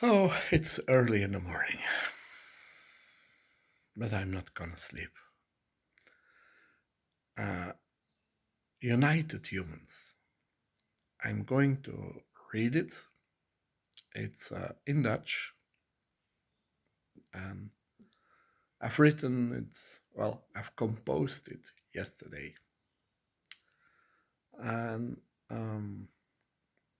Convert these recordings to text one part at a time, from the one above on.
Oh, it's early in the morning, but I'm not gonna sleep. Uh, United Humans. I'm going to read it. It's in Dutch, and I've written it, I've composed it yesterday. And um,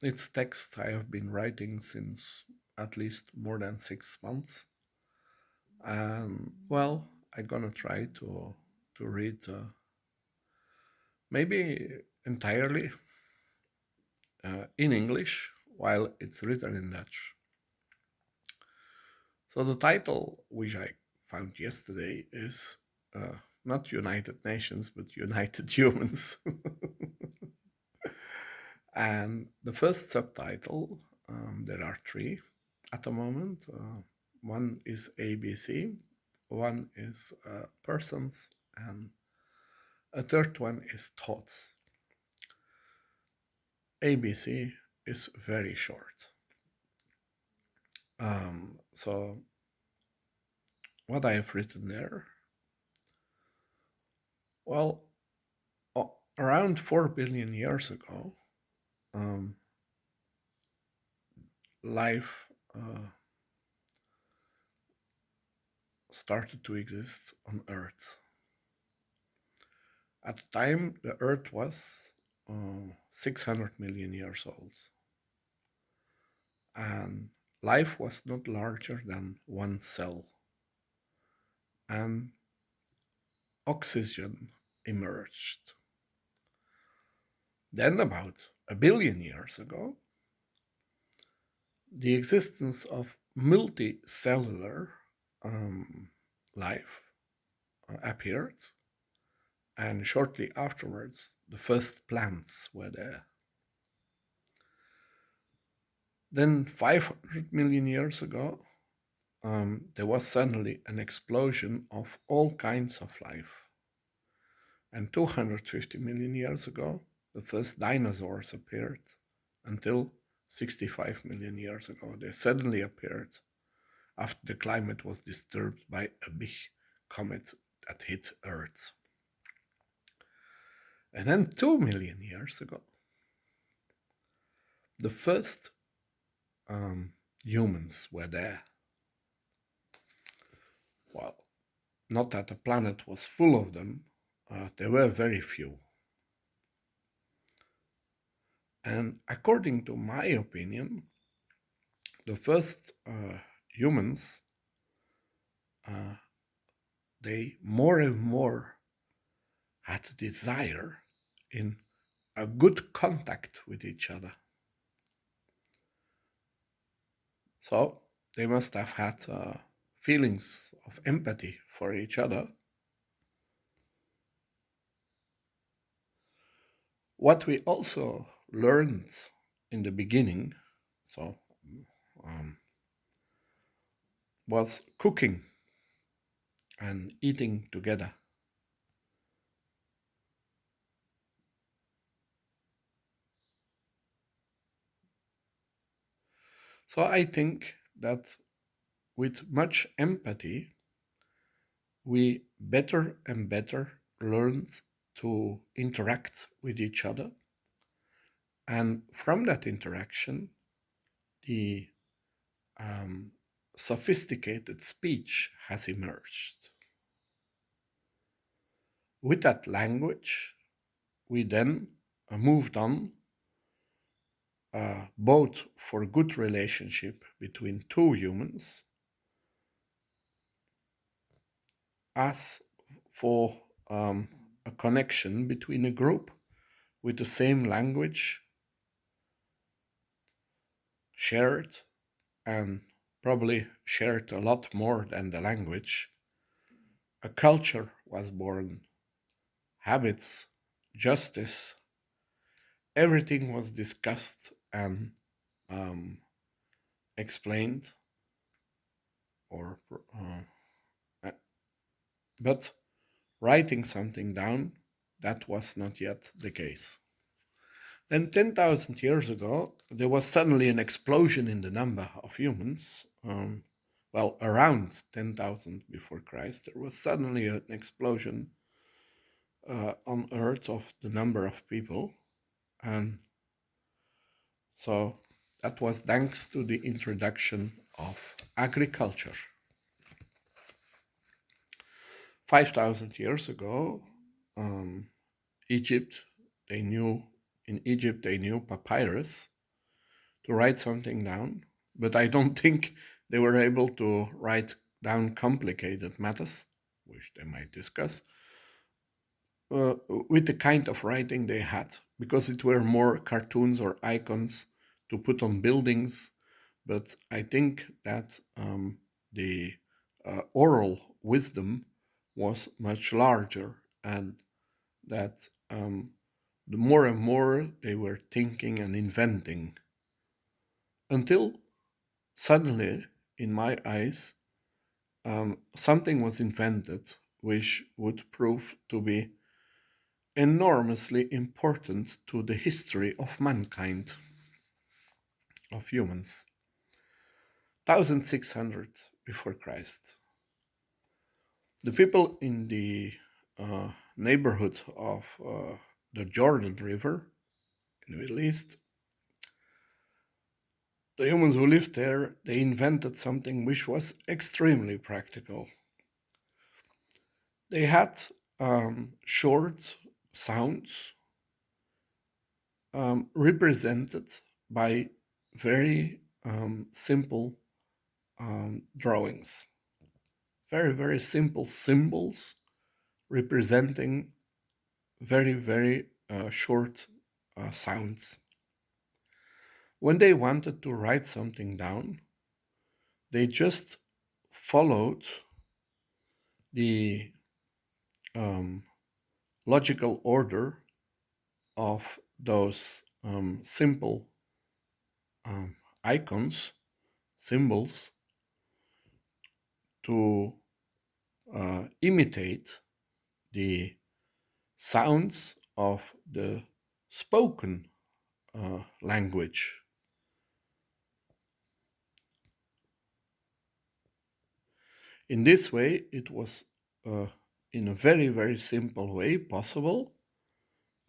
it's text I have been writing since at least more than 6 months. And I'm gonna try to read maybe entirely in English while it's written in Dutch. So the title, which I found yesterday, is not United Nations, but United Humans. And the first subtitle, there are three at the moment. One is ABC, one is persons, and a third one is thoughts. ABC is very short. So what I have written there, well, around 4 billion years ago, um, life started to exist on Earth. At the time, the Earth was 600 million years old, and life was not larger than one cell, and oxygen emerged. Then, about a billion years ago, the existence of multicellular um, life appeared, and shortly afterwards, the first plants were there. Then, 500 million years ago, there was suddenly an explosion of all kinds of life. And 250 million years ago, the first dinosaurs appeared. Until 65 million years ago, they suddenly appeared after the climate was disturbed by a big comet that hit Earth. And then 2 million years ago, the first humans were there. Well, not that the planet was full of them, there were very few. And according to my opinion, the first humans, uh, they more and more had a desire in a good contact with each other. So they must have had feelings of empathy for each other. What we also learned in the beginning, so um, was cooking and eating together. So I think that with much empathy, we better and better learned to interact with each other. And from that interaction, the um, sophisticated speech has emerged. With that language, we then moved on, both for good relationship between two humans, as for a connection between a group with the same language shared, and probably shared a lot more than the language. A culture was born, habits, justice, everything was discussed and um, explained, or uh, but writing something down, that was not yet the case. Then 10,000 years ago, there was suddenly an explosion in the number of humans. Well, around 10,000 before Christ, there was suddenly an explosion on Earth of the number of people. And so that was thanks to the introduction of agriculture. 5,000 years ago, um, Egypt, they knew in Egypt they knew papyrus to write something down, but I don't think they were able to write down complicated matters, which they might discuss, uh, with the kind of writing they had, because it were more cartoons or icons to put on buildings. But I think that the oral wisdom was much larger, and that the more and more they were thinking and inventing, until suddenly, in my eyes, something was invented which would prove to be enormously important to the history of mankind, of humans. 1600 before Christ. The people in the neighborhood of the Jordan River in the Middle East, the humans who lived there, they invented something which was extremely practical. They had short sounds represented by very simple drawings, very, very simple symbols representing very, very short sounds. When they wanted to write something down, they just followed the um, logical order of those simple um, icons, symbols, to imitate the sounds of the spoken language. In this way, it was in a very, very simple way possible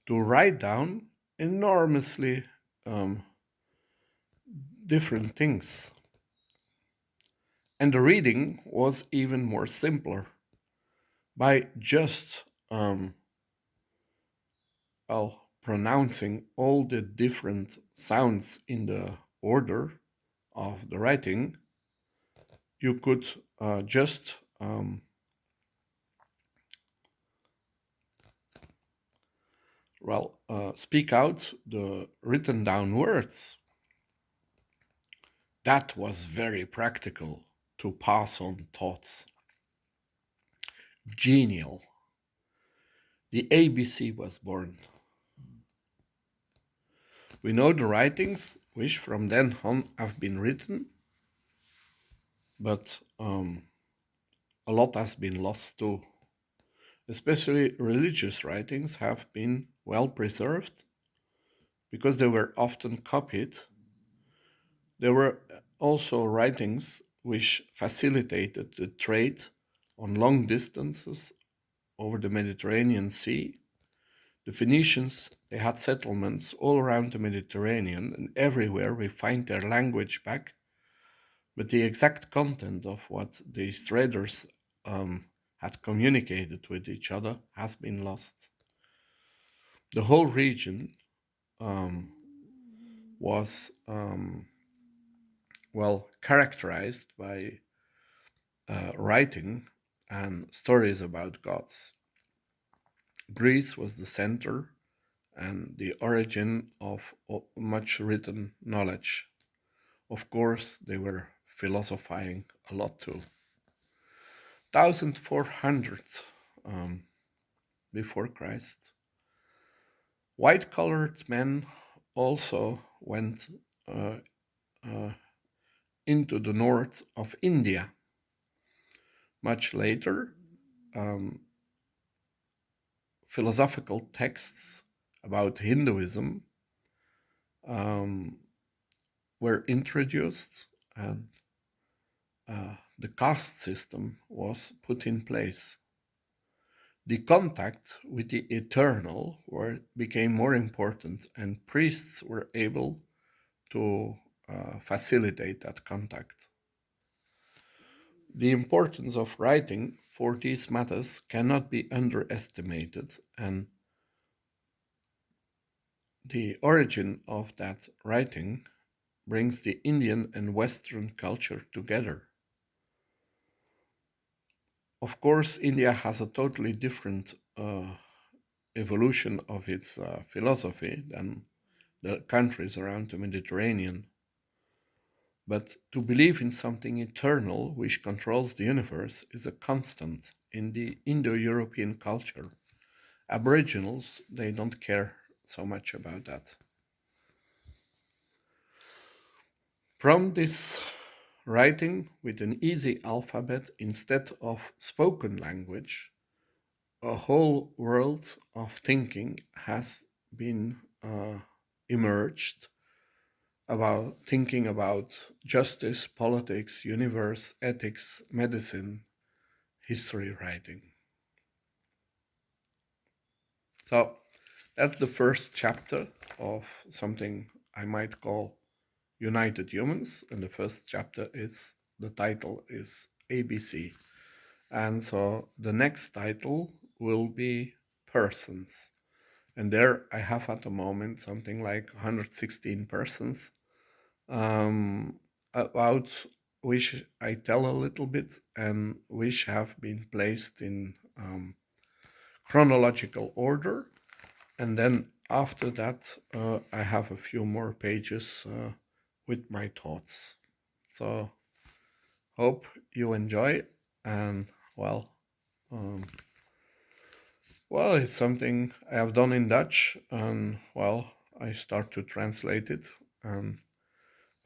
to write down enormously um, different things. And the reading was even more simpler by just well, pronouncing all the different sounds in the order of the writing. You could just speak out the written down words. That was very practical to pass on thoughts. Genial. The ABC was born. We know the writings which from then on have been written, but a lot has been lost too. Especially religious writings have been well preserved because they were often copied. There were also writings which facilitated the trade on long distances over the Mediterranean Sea. The Phoenicians, they had settlements all around the Mediterranean, and everywhere we find their language back, but the exact content of what these traders had communicated with each other has been lost. The whole region um, was well characterized by writing and stories about gods. Greece was the center and the origin of much written knowledge. Of course, they were philosophizing a lot too. 1400 um, before Christ, white colored men also went uh, uh, into the north of India. Much later, um, philosophical texts about Hinduism um, were introduced, and the caste system was put in place. The contact with the eternal became more important, and priests were able to facilitate that contact. The importance of writing for these matters cannot be underestimated, and the origin of that writing brings the Indian and Western culture together. Of course, India has a totally different evolution of its philosophy than the countries around the Mediterranean. But to believe in something eternal which controls the universe is a constant in the Indo European culture. Aboriginals, they don't care so much about that. From this writing with an easy alphabet instead of spoken language, a whole world of thinking has been emerged about thinking about justice, politics, universe, ethics, medicine, history writing. So that's the first chapter of something I might call United Humans, and the first chapter is the title is ABC. And so the next title will be Persons. And there I have at the moment something like 116 persons, um, about which I tell a little bit and which have been placed in chronological order. And then after that, I have a few more pages with my thoughts. So hope you enjoy. And well, um, well, it's something I have done in Dutch, and well, I start to translate it, and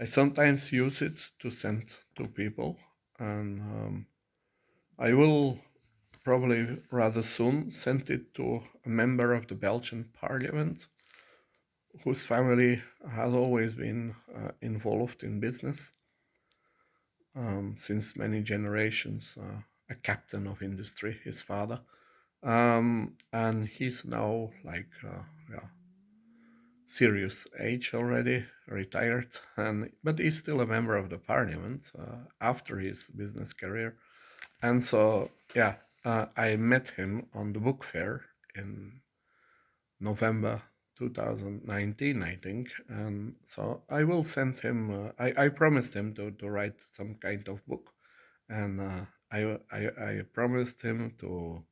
I sometimes use it to send to people, and I will probably rather soon send it to a member of the Belgian Parliament whose family has always been involved in business since many generations. A captain of industry, his father, and he's now like yeah, serious age already, retired, and but he's still a member of the parliament after his business career. And so yeah, I met him on the book fair in November 2019, I think. And so I will send him, I promised him to write some kind of book. And I promised him to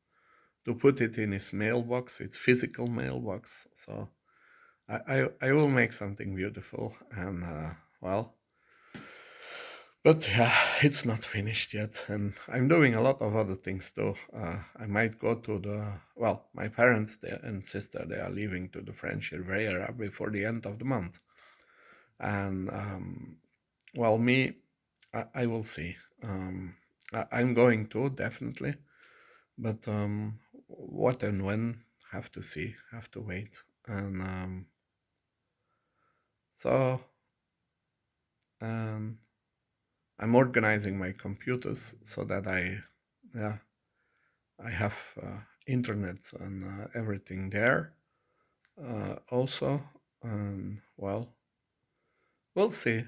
put it in his mailbox, its physical mailbox. So I will make something beautiful. And well, but yeah, it's not finished yet, and I'm doing a lot of other things too. I might go to well, my parents and sister, they are leaving to the French Riviera before the end of the month. And well, me, I will see. I'm going to, definitely, but what and when, have to see, have to wait. And so um, I'm organizing my computers so that yeah, I have internet and everything there also. Well, we'll see.